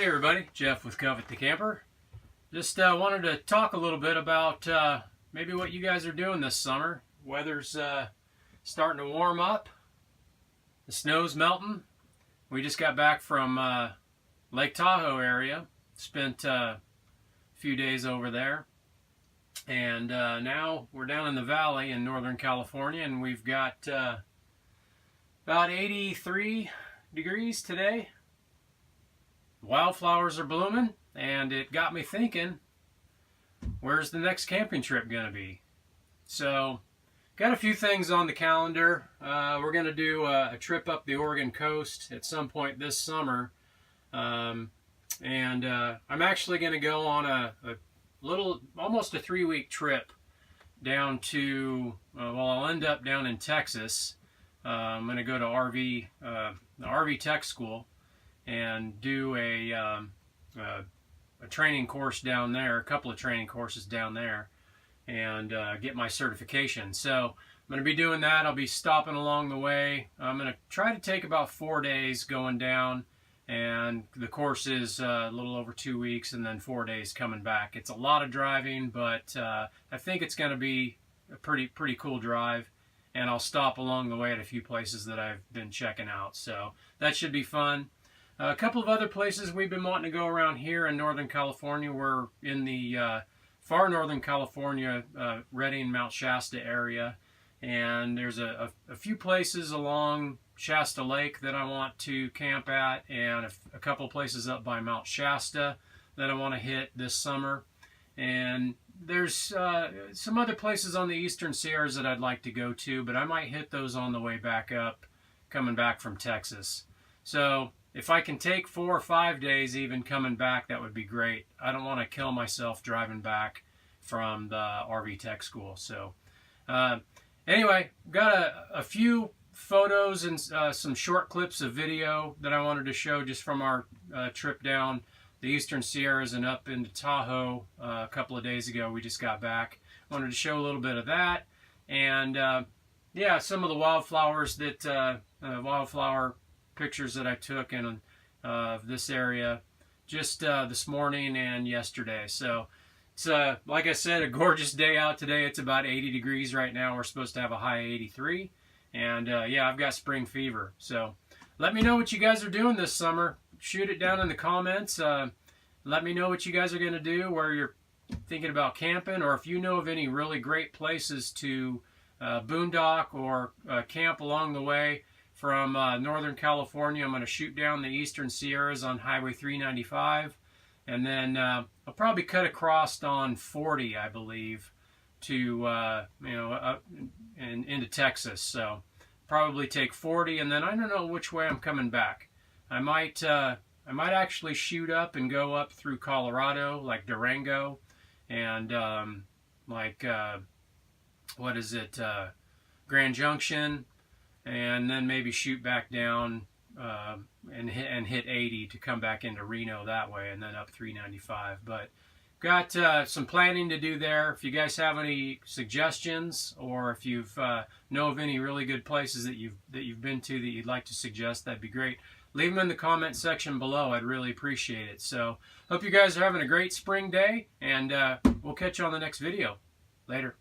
Hey everybody, Jeff with Covet the Camper. Just wanted to talk a little bit about maybe what you guys are doing this summer. Weather's starting to warm up. The snow's melting. We just got back from Lake Tahoe area. Spent a few days over there. And now we're down in the valley in Northern California, and we've got about 83 degrees today. Wildflowers are blooming, and it got me thinking, where's the next camping trip going to be? So, got a few things on the calendar. We're going to do a trip up the Oregon coast at some point this summer. I'm actually going to go on a little, almost a 3-week trip down to, I'll end up down in Texas. I'm going to go to the RV Tech School and do a training course down there, a couple of training courses down there, and get my certification. So I'm going to be doing that. I'll be stopping along the way. I'm going to try to take about 4 days going down, and the course is a little over 2 weeks, and then 4 days coming back. It's a lot of driving, but I think it's going to be a pretty cool drive, and I'll stop along the way at a few places that I've been checking out. So that should be fun. A couple of other places we've been wanting to go around here in Northern California. We're in the far Northern California, Redding, Mount Shasta area. And there's a few places along Shasta Lake that I want to camp at, and a couple of places up by Mount Shasta that I want to hit this summer. And there's some other places on the Eastern Sierras that I'd like to go to, but I might hit those on the way back up, coming back from Texas. So if I can take 4 or 5 days even coming back, that would be great. I don't want to kill myself driving back from the RV Tech School. So anyway, got a few photos and some short clips of video that I wanted to show just from our trip down the Eastern Sierras and up into Tahoe a couple of days ago. We just got back. Wanted to show a little bit of that. And yeah, some of the wildflowers that, wildflower pictures that I took in this area just this morning and yesterday. So it's like I said, a gorgeous day out today. It's about 80 degrees right now. We're supposed to have a high 83, and yeah, I've got spring fever. So let me know what you guys are doing this summer. Shoot it down in the comments. Let me know what you guys are going to do, where you're thinking about camping, or if you know of any really great places to boondock or camp along the way. From Northern California, I'm going to shoot down the Eastern Sierras on Highway 395, and then I'll probably cut across on 40, I believe, to up and into Texas. So probably take 40, and then I don't know which way I'm coming back. I might actually shoot up and go up through Colorado, like Durango, and Grand Junction. And then maybe shoot back down and hit 80 to come back into Reno that way, and then up 395. But got some planning to do there. If you guys have any suggestions, or if you know of any really good places that you've been to that you'd like to suggest, that'd be great. Leave them in the comment section below. I'd really appreciate it. So hope you guys are having a great spring day, and we'll catch you on the next video. Later.